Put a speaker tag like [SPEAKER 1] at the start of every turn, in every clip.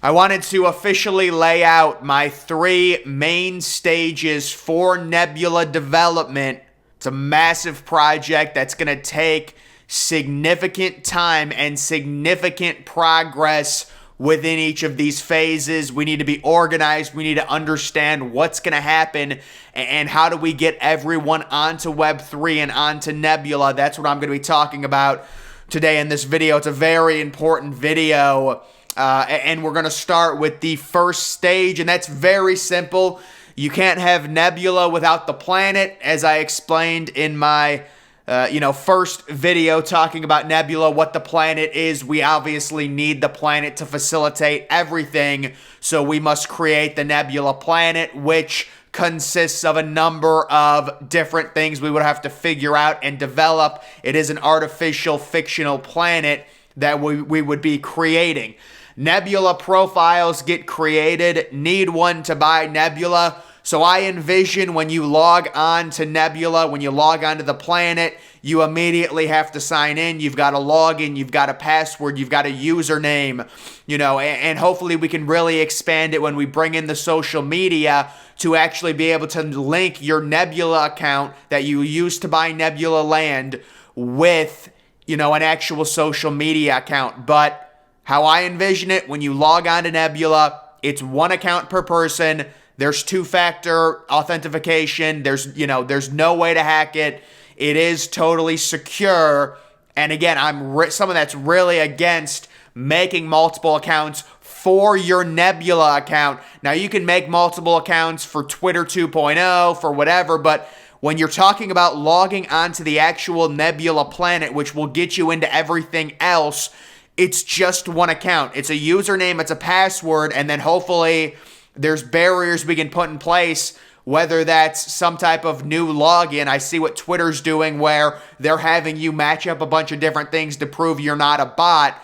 [SPEAKER 1] I wanted to officially lay out my three main stages for Nebula development. It's a massive project that's going to take significant time and significant progress within each of these phases. We need to be organized. We need to understand what's going to happen and how do we get everyone onto Web3 and onto Nebula. That's what I'm going to be talking about today in this video. It's a very important video. And we're going to start with the first stage, and that's very simple. You can't have Nebula without the planet, as I explained in my first video talking about Nebula, what the planet is. We obviously need the planet to facilitate everything, so we must create the Nebula planet, which consists of a number of different things we would have to figure out and develop. It is an artificial fictional planet that we would be creating. Nebula profiles get created. Need one to buy Nebula. So I envision when you log on to Nebula, when you log on to the planet, you immediately have to sign in. You've got a login, you've got a password, you've got a username, and hopefully we can really expand it when we bring in the social media to actually be able to link your Nebula account that you use to buy Nebula land with, an actual social media account. But how I envision it, when you log on to Nebula, it's one account per person. There's two-factor authentication. There's no way to hack it. It is totally secure. And again, someone that's really against making multiple accounts for your Nebula account. Now, you can make multiple accounts for Twitter 2.0, for whatever, but when you're talking about logging onto the actual Nebula planet, which will get you into everything else, it's just one account. It's a username, it's a password, and then hopefully there's barriers we can put in place, whether that's some type of new login. I see what Twitter's doing where they're having you match up a bunch of different things to prove you're not a bot.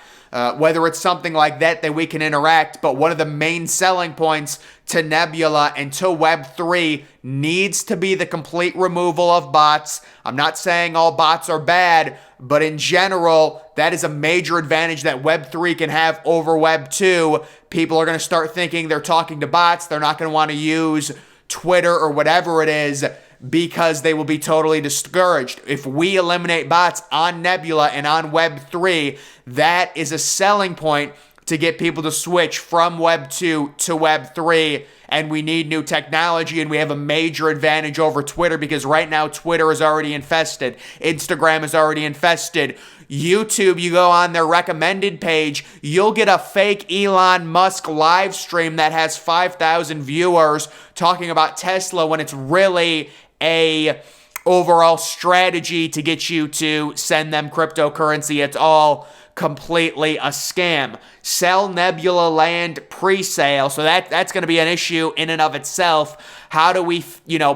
[SPEAKER 1] Whether it's something like that we can interact. But one of the main selling points to Nebula and to Web3 needs to be the complete removal of bots. I'm not saying all bots are bad, but in general, that is a major advantage that Web3 can have over Web2. People are going to start thinking they're talking to bots. They're not going to want to use Twitter or whatever it is because they will be totally discouraged. If we eliminate bots on Nebula and on Web3, that is a selling point to get people to switch from Web 2 to Web 3. And we need new technology, and we have a major advantage over Twitter because right now Twitter is already infested. Instagram is already infested. YouTube, you go on their recommended page, you'll get a fake Elon Musk live stream that has 5,000 viewers talking about Tesla when it's really a overall strategy to get you to send them cryptocurrency. It's all completely a scam. Sell Nebula land pre-sale. So that's going to be an issue in and of itself. How do we,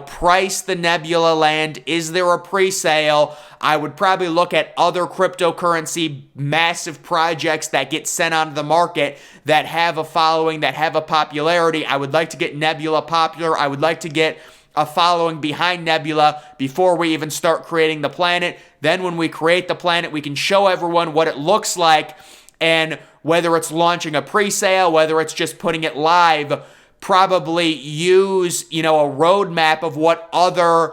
[SPEAKER 1] price the Nebula land? Is there a pre-sale? I would probably look at other cryptocurrency massive projects that get sent onto the market that have a following, that have a popularity. I would like to get Nebula popular. I would like to get a following behind Nebula before we even start creating the planet. Then when we create the planet, we can show everyone what it looks like, and whether it's launching a pre-sale, whether it's just putting it live, probably use, a roadmap of what other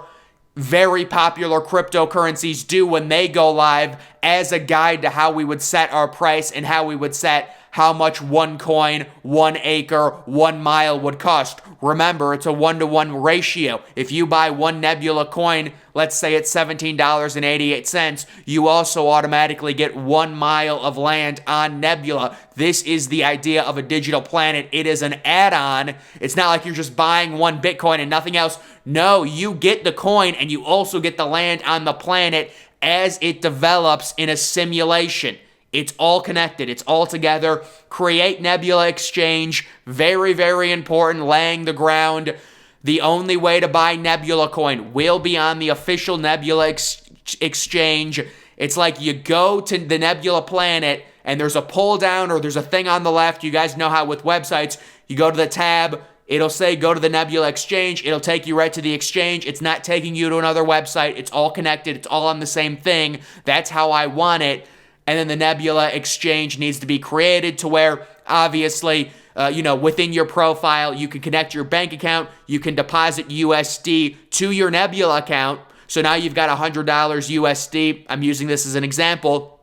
[SPEAKER 1] very popular cryptocurrencies do when they go live as a guide to how we would set our price and how we would set how much one coin, 1 acre, 1 mile would cost. Remember, it's a 1-to-1 ratio. If you buy one Nebula coin, let's say it's $17.88, you also automatically get 1 mile of land on Nebula. This is the idea of a digital planet. It is an add-on. It's not like you're just buying one Bitcoin and nothing else. No, you get the coin and you also get the land on the planet as it develops in a simulation. It's all connected. It's all together. Create Nebula Exchange. Very, very important. Laying the ground. The only way to buy Nebula coin will be on the official Nebula Exchange. It's like you go to the Nebula planet and there's a pull down or there's a thing on the left. You guys know how with websites, you go to the tab, it'll say go to the Nebula Exchange. It'll take you right to the exchange. It's not taking you to another website. It's all connected. It's all on the same thing. That's how I want it. And then the Nebula Exchange needs to be created to where, obviously, within your profile. You can connect your bank account. You can deposit USD to your Nebula account. So now you've got $100 USD. I'm using this as an example.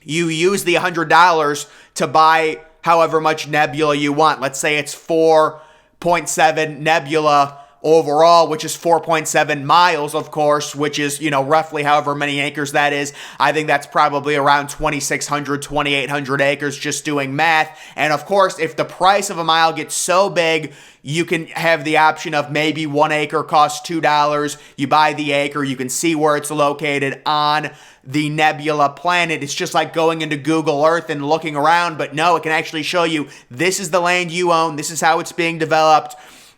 [SPEAKER 1] You use the $100 to buy however much Nebula you want. Let's say it's 4.7 Nebula overall, which is 4.7 miles, of course, which is, roughly however many acres that is. I think that's probably around 2,600, 2,800 acres, just doing math. And of course, if the price of a mile gets so big, you can have the option of maybe 1 acre costs $2. You buy the acre, you can see where it's located on the Nebula planet. It's just like going into Google Earth and looking around, but no, it can actually show you this is the land you own, this is how it's being developed.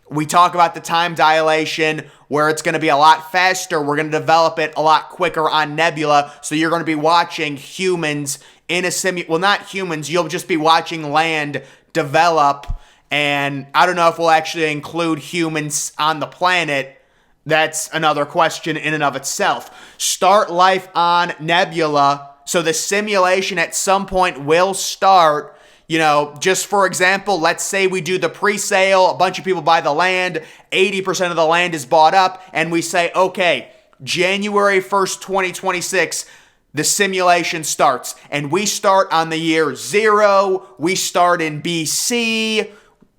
[SPEAKER 1] We talk about the time dilation where it's going to be a lot faster. We're going to develop it a lot quicker on Nebula. So you're going to be watching humans in a well, not humans. You'll just be watching land develop. And I don't know if we'll actually include humans on the planet. That's another question in and of itself. Start life on Nebula. So the simulation at some point will start. Just for example, let's say we do the pre-sale, a bunch of people buy the land, 80% of the land is bought up, and we say, okay, January 1st, 2026, the simulation starts, and we start on the year 0, we start in BC.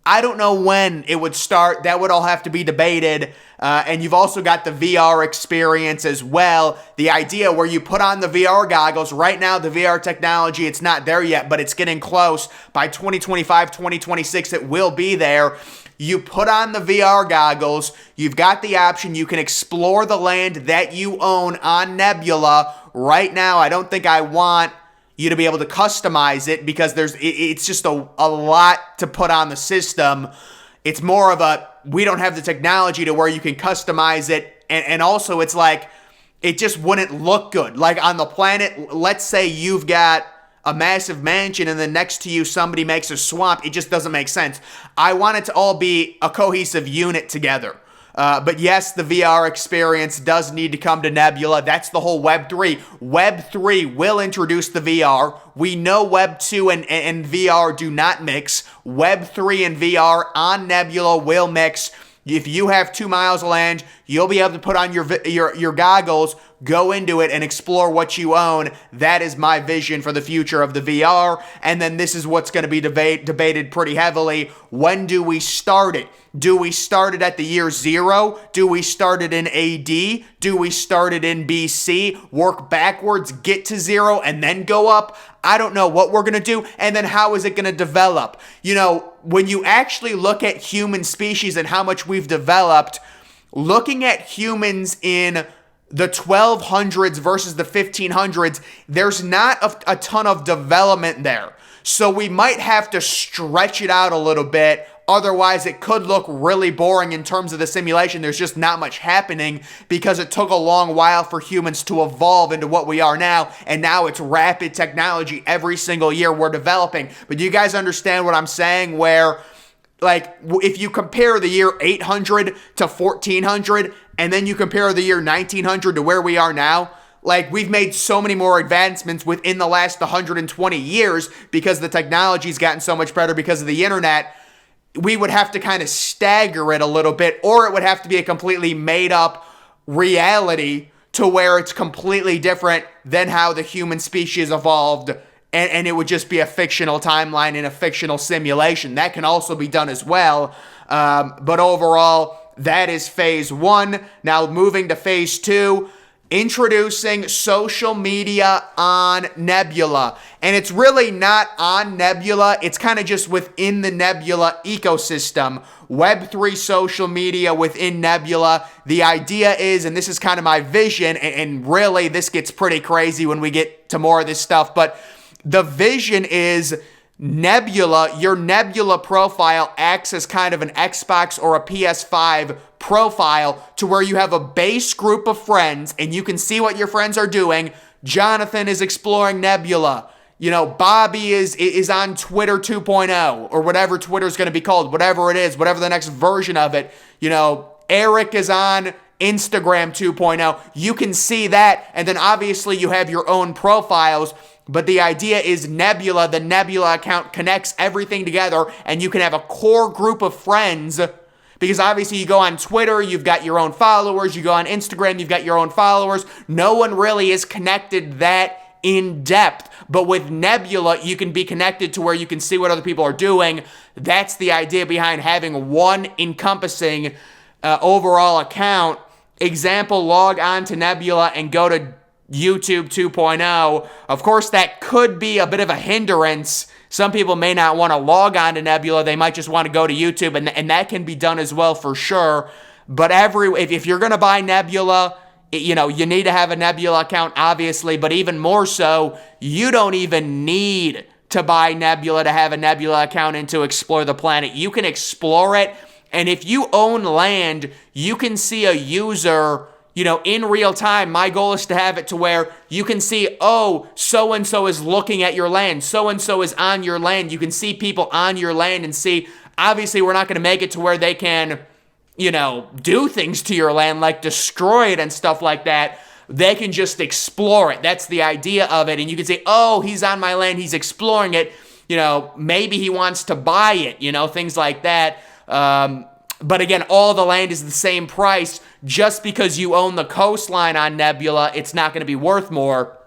[SPEAKER 1] I don't know when it would start. That would all have to be debated. And you've also got the VR experience as well. The idea where you put on the VR goggles. Right now, the VR technology, it's not there yet, but it's getting close. By 2025, 2026, it will be there. You put on the VR goggles. You've got the option. You can explore the land that you own on Nebula. Right now, I don't think I want you to be able to customize it because it's just a lot to put on the system. It's more of we don't have the technology to where you can customize it. And also it's like, it just wouldn't look good. Like on the planet, let's say you've got a massive mansion and then next to you somebody makes a swamp. It just doesn't make sense. I want it to all be a cohesive unit together. But yes, the VR experience does need to come to Nebula. That's the whole Web 3. Web 3 will introduce the VR. We know Web 2 and VR do not mix. Web 3 and VR on Nebula will mix. If you have 2 miles of land, you'll be able to put on your goggles, go into it, and explore what you own. That is my vision for the future of the VR. And then this is what's going to be debated pretty heavily. When do we start it? Do we start it at the year 0? Do we start it in AD? Do we start it in BC? Work backwards, get to 0, and then go up? I don't know what we're going to do. And then how is it going to develop? When you actually look at human species and how much we've developed, looking at humans in the 1200s versus the 1500s, there's not a ton of development there. So we might have to stretch it out a little bit. Otherwise, it could look really boring in terms of the simulation. There's just not much happening because it took a long while for humans to evolve into what we are now. And now it's rapid technology. Every single year we're developing. But do you guys understand what I'm saying? Where, like, if you compare the year 800 to 1400, and then you compare the year 1900 to where we are now, like, we've made so many more advancements within the last 120 years because the technology's gotten so much better because of the internet. We would have to kind of stagger it a little bit, or it would have to be a completely made up reality to where it's completely different than how the human species evolved. And it would just be a fictional timeline in a fictional simulation. That can also be done as well. But overall, that is phase 1. Now moving to phase 2, introducing social media on Nebula. And it's really not on Nebula. It's kind of just within the Nebula ecosystem. Web3 social media within Nebula. The idea is, and this is kind of my vision, and really this gets pretty crazy when we get to more of this stuff, but the vision is Nebula, your Nebula profile acts as kind of an Xbox or a PS5 profile to where you have a base group of friends and you can see what your friends are doing. Jonathan is exploring Nebula. Bobby is on Twitter 2.0 or whatever Twitter's going to be called, whatever it is, whatever the next version of it. Eric is on Instagram 2.0. You can see that. And then obviously you have your own profiles. But the idea is Nebula, the Nebula account connects everything together, and you can have a core group of friends. Because obviously you go on Twitter, you've got your own followers. You go on Instagram, you've got your own followers. No one really is connected that in depth. But with Nebula, you can be connected to where you can see what other people are doing. That's the idea behind having one encompassing overall account. Example, log on to Nebula and go to YouTube 2.0. Of course, that could be a bit of a hindrance. Some people may not want to log on to Nebula. They might just want to go to YouTube, and that can be done as well for sure. But if you're going to buy Nebula, you need to have a Nebula account, obviously, but even more so, you don't even need to buy Nebula to have a Nebula account and to explore the planet. You can explore it, and if you own land, you can see a user in real time. My goal is to have it to where you can see, oh, so-and-so is looking at your land. So-and-so is on your land. You can see people on your land and see, obviously, we're not going to make it to where they can, do things to your land, like destroy it and stuff like that. They can just explore it. That's the idea of it. And you can say, oh, he's on my land. He's exploring it. Maybe he wants to buy it, things like that. But again, all the land is the same price. Just because you own the coastline on Nebula, it's not going to be worth more.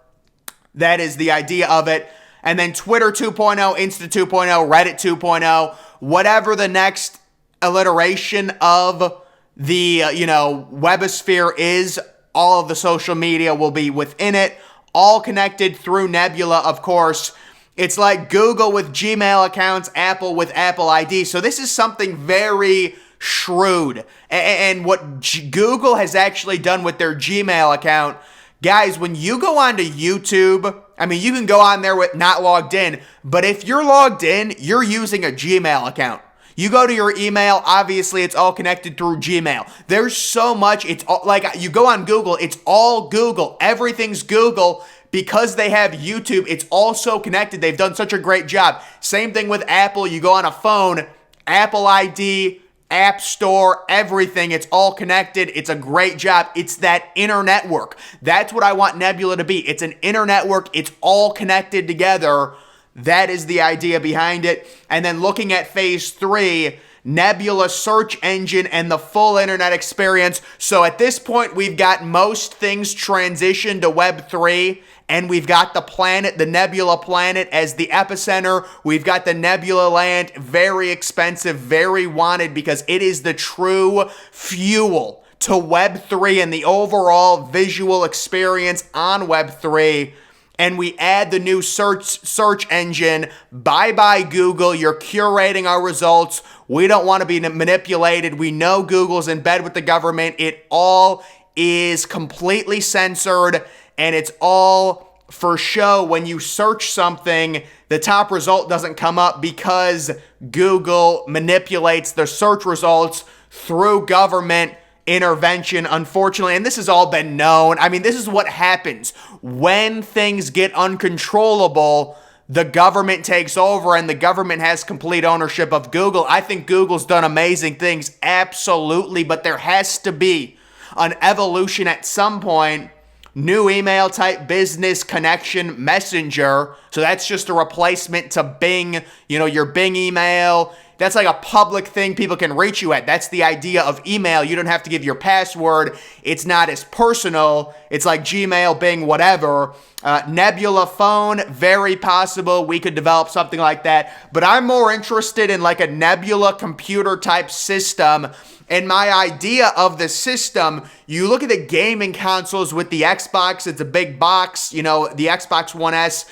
[SPEAKER 1] That is the idea of it. And then Twitter 2.0, Insta 2.0, Reddit 2.0, whatever the next alliteration of the, webosphere is, all of the social media will be within it, all connected through Nebula, of course. It's like Google with Gmail accounts, Apple with Apple ID. So this is something very shrewd. And what Google has actually done with their Gmail account, guys, when you go onto YouTube, you can go on there with not logged in, but if you're logged in, you're using a Gmail account. You go to your email, obviously it's all connected through Gmail. There's so much, it's all, like you go on Google, it's all Google. Everything's Google. Because they have YouTube, it's all so connected. They've done such a great job. Same thing with Apple. You go on a phone, Apple ID, App Store, everything. It's all connected. It's a great job. It's that inner network. That's what I want Nebula to be. It's an inner network. It's all connected together. That is the idea behind it. And then looking at phase 3, Nebula search engine and the full internet experience. So at this point, we've got most things transitioned to Web 3. And we've got the planet, the Nebula planet, as the epicenter. We've got the Nebula land, very expensive, very wanted, because it is the true fuel to Web 3 and the overall visual experience on Web 3. And we add the new search engine. Bye-bye, Google. You're curating our results. We don't want to be manipulated. We know Google's in bed with the government. It all is completely censored. And it's all for show. When you search something, the top result doesn't come up because Google manipulates the search results through government intervention, unfortunately. And this has all been known. This is what happens when things get uncontrollable. The government takes over and the government has complete ownership of Google. I think Google's done amazing things, absolutely, but there has to be an evolution at some point. New email type business connection messenger. So that's just a replacement to Bing, your Bing email. That's like a public thing people can reach you at. That's the idea of email. You don't have to give your password. It's not as personal. It's like Gmail, Bing, whatever. Nebula phone, very possible. We could develop something like that. But I'm more interested in like a Nebula computer type system. And my idea of the system, you look at the gaming consoles with the Xbox, it's a big box, the Xbox One S.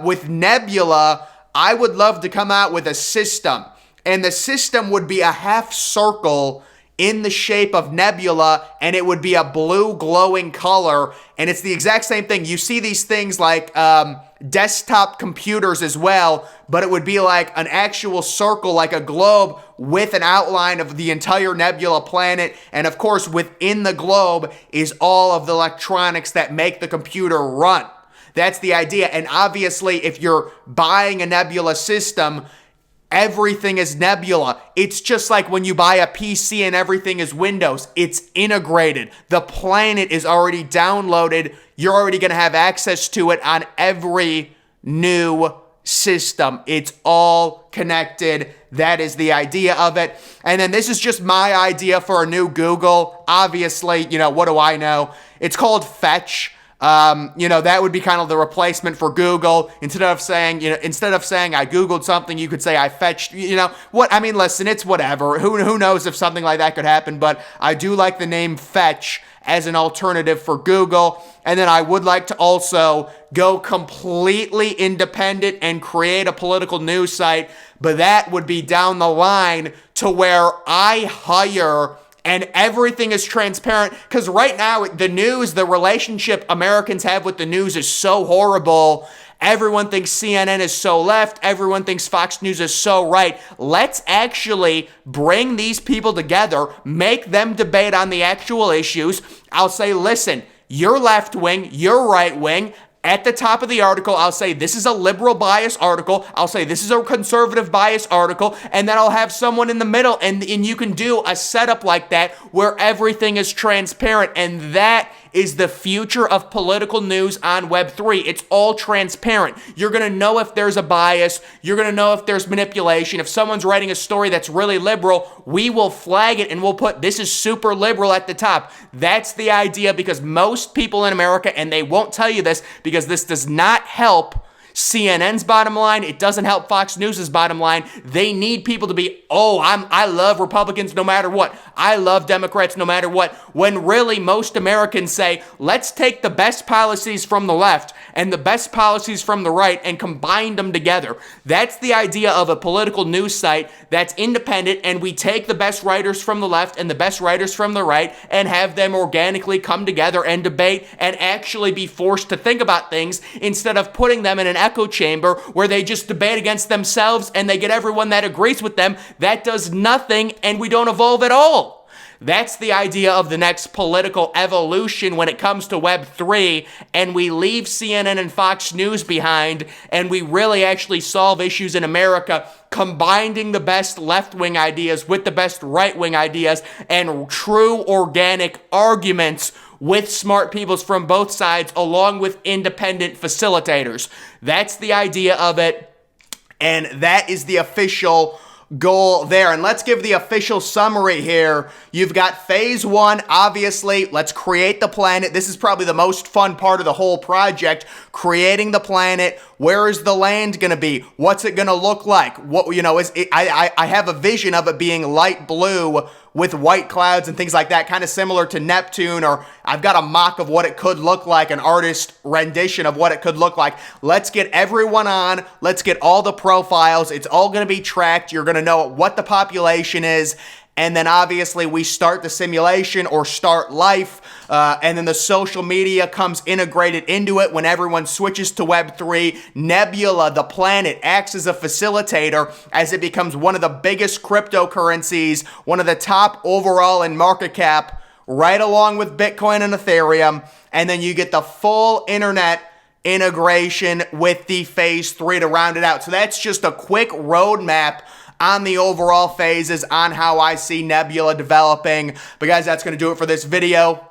[SPEAKER 1] With Nebula, I would love to come out with a system. And the system would be a half circle in the shape of Nebula, and it would be a blue glowing color. And it's the exact same thing. You see these things like desktop computers as well, but it would be like an actual circle, like a globe with an outline of the entire Nebula planet. And of course, within the globe is all of the electronics that make the computer run. That's the idea. And obviously, if you're buying a Nebula system, everything is Nebula. It's just like when you buy a PC and everything is Windows. It's integrated. The planet is already downloaded. You're already going to have access to it on every new system. It's all connected. That is the idea of it. And then this is just my idea for a new Google. Obviously, what do I know? It's called Fetch. That would be kind of the replacement for Google. Instead of saying I Googled something, you could say I fetched, listen, it's whatever. Who knows if something like that could happen, but I do like the name Fetch as an alternative for Google. And then I would like to also go completely independent and create a political news site, but that would be down the line to where I hire and everything is transparent. Because right now, the news, the relationship Americans have with the news is so horrible. Everyone thinks CNN is so left. Everyone thinks Fox News is so right. Let's actually bring these people together, make them debate on the actual issues. I'll say, listen, you're left wing, you're right wing. At the top of the article, I'll say this is a liberal bias article. I'll say this is a conservative bias article. And then I'll have someone in the middle. And you can do a setup like that where everything is transparent. And that is the future of political news on Web3. It's all transparent. You're going to know if there's a bias. You're going to know if there's manipulation. If someone's writing a story that's really liberal, we will flag it and we'll put this is super liberal at the top. That's the idea, because most people in America, and they won't tell you this because this does not help CNN's bottom line. It doesn't help Fox News's bottom line. They need people to be, I love Republicans no matter what. I love Democrats no matter what. When really most Americans say, let's take the best policies from the left and the best policies from the right and combine them together. That's the idea of a political news site that's independent, and we take the best writers from the left and the best writers from the right and have them organically come together and debate and actually be forced to think about things instead of putting them in an echo chamber where they just debate against themselves and they get everyone that agrees with them. That does nothing, and we don't evolve at all. That's the idea of the next political evolution when it comes to Web3, and we leave CNN and Fox News behind, and we really actually solve issues in America, combining the best left-wing ideas with the best right-wing ideas and true organic arguments with smart people from both sides, along with independent facilitators. That's the idea of it, and that is the official goal there. And let's give the official summary here. You've got phase one, obviously. Let's create the planet. This is probably the most fun part of the whole project, creating the planet. Where is the land going to be? What's it going to look like? I have a vision of it being light blue with white clouds and things like that, kind of similar to Neptune, or I've got a mock of what it could look like, an artist rendition of what it could look like. Let's get everyone on. Let's get all the profiles. It's all going to be tracked. You're going to know what the population is. And then obviously we start the simulation or start life. And then the social media comes integrated into it when everyone switches to Web3. NeBula, the planet, acts as a facilitator as it becomes one of the biggest cryptocurrencies, one of the top overall in market cap, right along with Bitcoin and Ethereum. And then you get the full internet integration with the phase 3 to round it out. So that's just a quick roadmap on the overall phases on how I see NeBula developing. But guys, that's going to do it for this video.